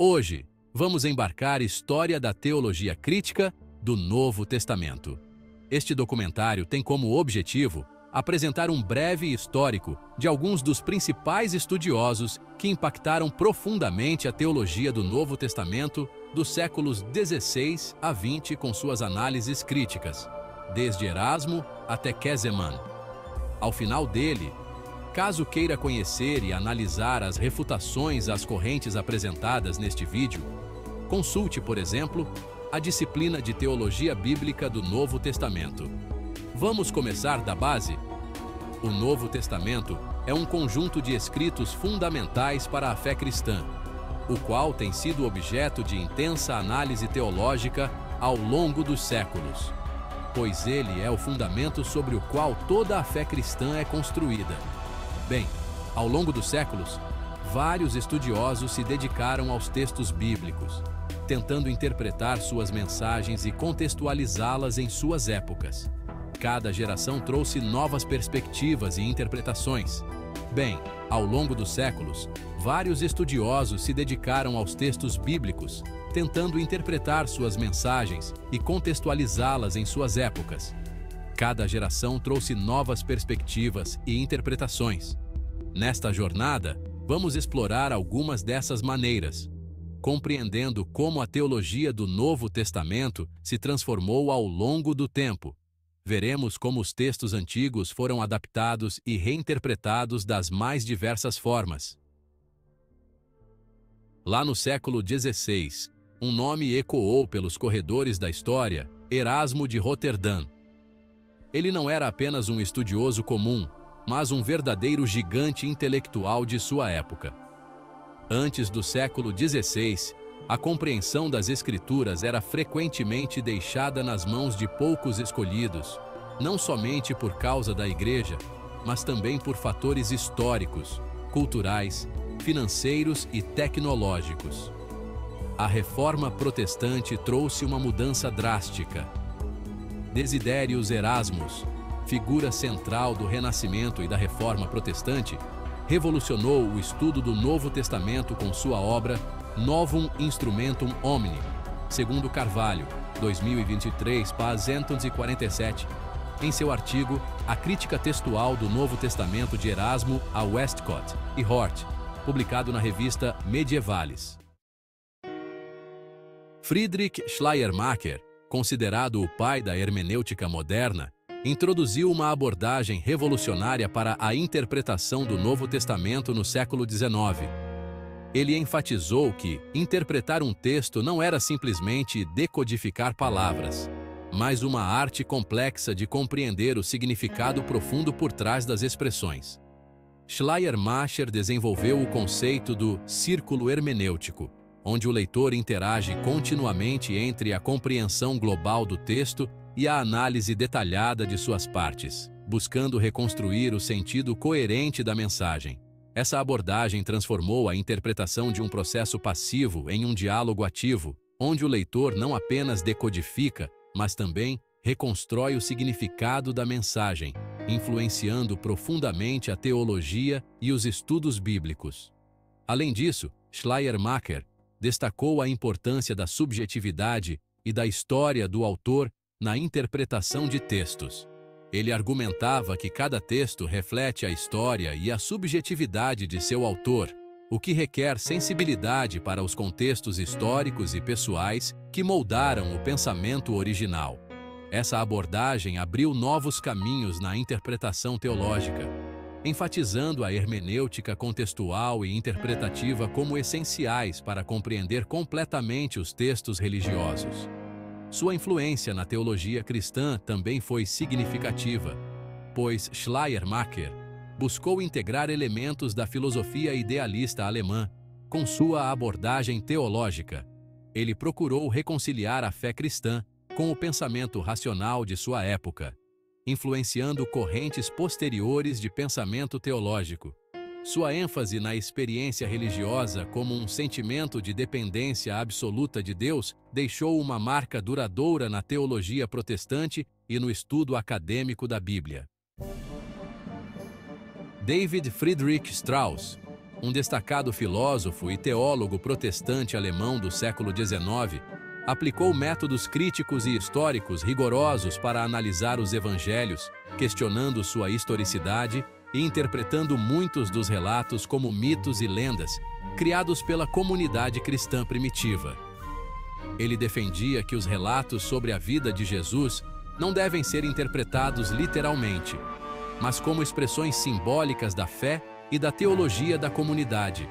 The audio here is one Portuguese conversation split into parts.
Hoje, vamos embarcar História da Teologia Crítica do Novo Testamento. Este documentário tem como objetivo apresentar um breve histórico de alguns dos principais estudiosos que impactaram profundamente a teologia do Novo Testamento dos séculos 16 a 20 com suas análises críticas, desde Erasmo até Käsemann. Ao final dele, caso queira conhecer e analisar as refutações às correntes apresentadas neste vídeo, consulte, por exemplo, a disciplina de Teologia Bíblica do Novo Testamento. Vamos começar da base? O Novo Testamento é um conjunto de escritos fundamentais para a fé cristã, o qual tem sido objeto de intensa análise teológica ao longo dos séculos, pois ele é o fundamento sobre o qual toda a fé cristã é construída. Bem, ao longo dos séculos, vários estudiosos se dedicaram aos textos bíblicos, tentando interpretar suas mensagens e contextualizá-las em suas épocas. Cada geração trouxe novas perspectivas e interpretações. Bem, ao longo dos séculos, vários estudiosos se dedicaram aos textos bíblicos, tentando interpretar suas mensagens e contextualizá-las em suas épocas. Cada geração trouxe novas perspectivas e interpretações. Nesta jornada, vamos explorar algumas dessas maneiras, compreendendo como a teologia do Novo Testamento se transformou ao longo do tempo. Veremos como os textos antigos foram adaptados e reinterpretados das mais diversas formas. Lá no século XVI, um nome ecoou pelos corredores da história: Erasmo de Roterdã. Ele não era apenas um estudioso comum, mas um verdadeiro gigante intelectual de sua época. Antes do século XVI, a compreensão das Escrituras era frequentemente deixada nas mãos de poucos escolhidos, não somente por causa da Igreja, mas também por fatores históricos, culturais, financeiros e tecnológicos. A Reforma Protestante trouxe uma mudança drástica. Desiderius Erasmus, figura central do Renascimento e da Reforma Protestante, revolucionou o estudo do Novo Testamento com sua obra Novum Instrumentum Omni, segundo Carvalho, 2023, página 247, em seu artigo A Crítica Textual do Novo Testamento de Erasmo a Westcott e Hort, publicado na revista Medievalis. Friedrich Schleiermacher, considerado o pai da hermenêutica moderna, introduziu uma abordagem revolucionária para a interpretação do Novo Testamento no século XIX. Ele enfatizou que interpretar um texto não era simplesmente decodificar palavras, mas uma arte complexa de compreender o significado profundo por trás das expressões. Schleiermacher desenvolveu o conceito do círculo hermenêutico, onde o leitor interage continuamente entre a compreensão global do texto e a análise detalhada de suas partes, buscando reconstruir o sentido coerente da mensagem. Essa abordagem transformou a interpretação de um processo passivo em um diálogo ativo, onde o leitor não apenas decodifica, mas também reconstrói o significado da mensagem, influenciando profundamente a teologia e os estudos bíblicos. Além disso, Schleiermacher destacou a importância da subjetividade e da história do autor na interpretação de textos. Ele argumentava que cada texto reflete a história e a subjetividade de seu autor, o que requer sensibilidade para os contextos históricos e pessoais que moldaram o pensamento original. Essa abordagem abriu novos caminhos na interpretação teológica, enfatizando a hermenêutica contextual e interpretativa como essenciais para compreender completamente os textos religiosos. Sua influência na teologia cristã também foi significativa, pois Schleiermacher buscou integrar elementos da filosofia idealista alemã com sua abordagem teológica. Ele procurou reconciliar a fé cristã com o pensamento racional de sua época, influenciando correntes posteriores de pensamento teológico. Sua ênfase na experiência religiosa como um sentimento de dependência absoluta de Deus deixou uma marca duradoura na teologia protestante e no estudo acadêmico da Bíblia. David Friedrich Strauss, um destacado filósofo e teólogo protestante alemão do século XIX, aplicou métodos críticos e históricos rigorosos para analisar os evangelhos, questionando sua historicidade e interpretando muitos dos relatos como mitos e lendas criados pela comunidade cristã primitiva. Ele defendia que os relatos sobre a vida de Jesus não devem ser interpretados literalmente, mas como expressões simbólicas da fé e da teologia da comunidade,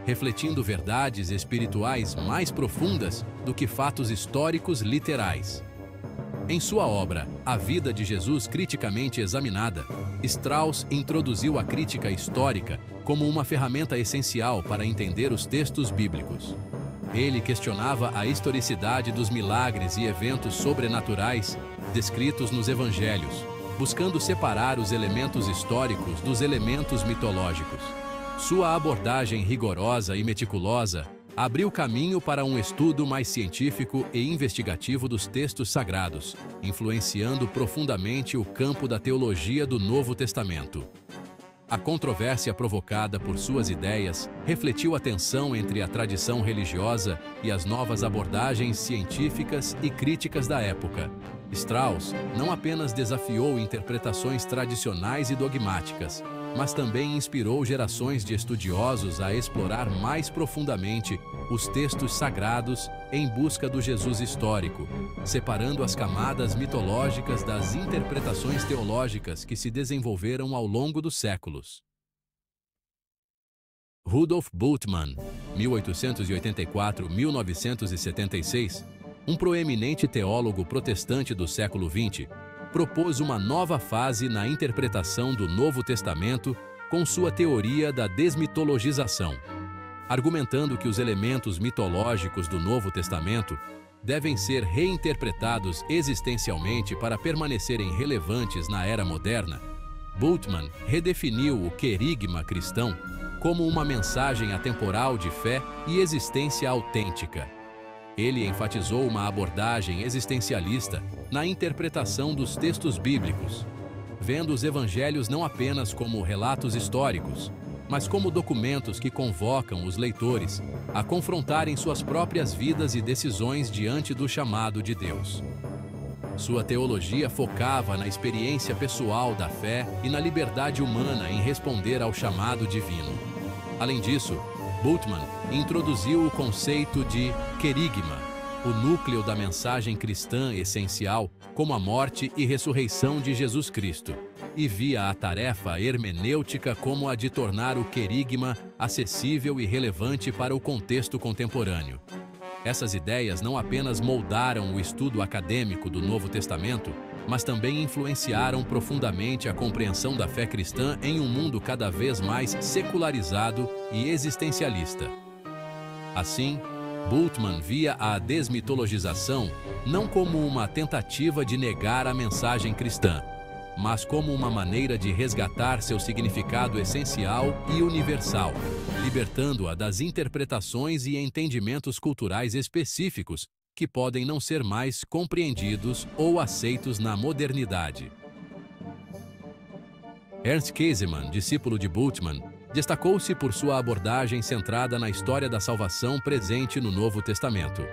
refletindo verdades espirituais mais profundas do que fatos históricos literais. Em sua obra, A Vida de Jesus Criticamente Examinada, Strauss introduziu a crítica histórica como uma ferramenta essencial para entender os textos bíblicos. Ele questionava a historicidade dos milagres e eventos sobrenaturais descritos nos evangelhos, buscando separar os elementos históricos dos elementos mitológicos. Sua abordagem rigorosa e meticulosa abriu caminho para um estudo mais científico e investigativo dos textos sagrados, influenciando profundamente o campo da teologia do Novo Testamento. A controvérsia provocada por suas ideias refletiu a tensão entre a tradição religiosa e as novas abordagens científicas e críticas da época. Strauss não apenas desafiou interpretações tradicionais e dogmáticas, mas também inspirou gerações de estudiosos a explorar mais profundamente os textos sagrados em busca do Jesus histórico, separando as camadas mitológicas das interpretações teológicas que se desenvolveram ao longo dos séculos. Rudolf Bultmann, 1884-1976, um proeminente teólogo protestante do século XX, propôs uma nova fase na interpretação do Novo Testamento com sua teoria da desmitologização, argumentando que os elementos mitológicos do Novo Testamento devem ser reinterpretados existencialmente para permanecerem relevantes na era moderna. Bultmann redefiniu o querigma cristão como uma mensagem atemporal de fé e existência autêntica. Ele enfatizou uma abordagem existencialista na interpretação dos textos bíblicos, vendo os evangelhos não apenas como relatos históricos, mas como documentos que convocam os leitores a confrontarem suas próprias vidas e decisões diante do chamado de Deus. Sua teologia focava na experiência pessoal da fé e na liberdade humana em responder ao chamado divino. Além disso, Bultmann introduziu o conceito de querigma, o núcleo da mensagem cristã essencial, como a morte e ressurreição de Jesus Cristo, e via a tarefa hermenêutica como a de tornar o querigma acessível e relevante para o contexto contemporâneo. Essas ideias não apenas moldaram o estudo acadêmico do Novo Testamento, mas também influenciaram profundamente a compreensão da fé cristã em um mundo cada vez mais secularizado e existencialista. Assim, Bultmann via a desmitologização não como uma tentativa de negar a mensagem cristã, mas como uma maneira de resgatar seu significado essencial e universal, libertando-a das interpretações e entendimentos culturais específicos que podem não ser mais compreendidos ou aceitos na modernidade. Ernst Käsemann, discípulo de Bultmann, destacou-se por sua abordagem centrada na história da salvação presente no Novo Testamento.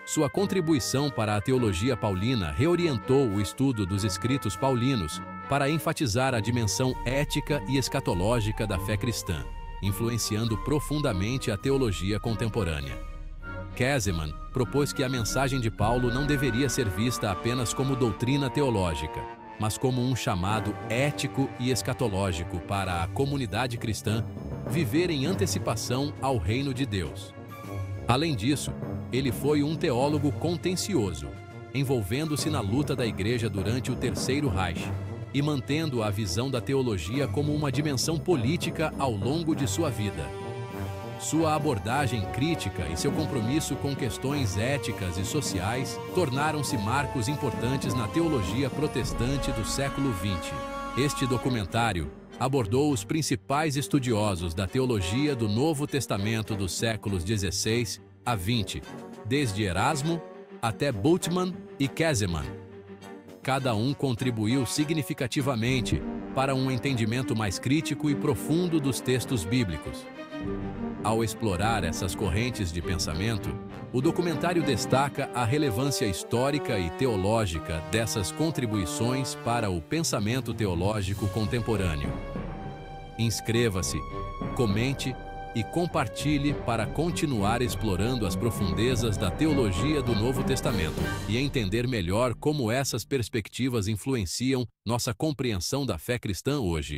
Sua contribuição para a teologia paulina reorientou o estudo dos escritos paulinos para enfatizar a dimensão ética e escatológica da fé cristã, influenciando profundamente a teologia contemporânea. Käsemann propôs que a mensagem de Paulo não deveria ser vista apenas como doutrina teológica, mas como um chamado ético e escatológico para a comunidade cristã viver em antecipação ao reino de Deus. Além disso, ele foi um teólogo contencioso, envolvendo-se na luta da Igreja durante o Terceiro Reich e mantendo a visão da teologia como uma dimensão política ao longo de sua vida. Sua abordagem crítica e seu compromisso com questões éticas e sociais tornaram-se marcos importantes na teologia protestante do século XX. Este documentário abordou os principais estudiosos da teologia do Novo Testamento dos séculos XVI a XX, desde Erasmo até Bultmann e Käsemann. Cada um contribuiu significativamente para um entendimento mais crítico e profundo dos textos bíblicos. Ao explorar essas correntes de pensamento, o documentário destaca a relevância histórica e teológica dessas contribuições para o pensamento teológico contemporâneo. Inscreva-se, comente e compartilhe para continuar explorando as profundezas da teologia do Novo Testamento e entender melhor como essas perspectivas influenciam nossa compreensão da fé cristã hoje.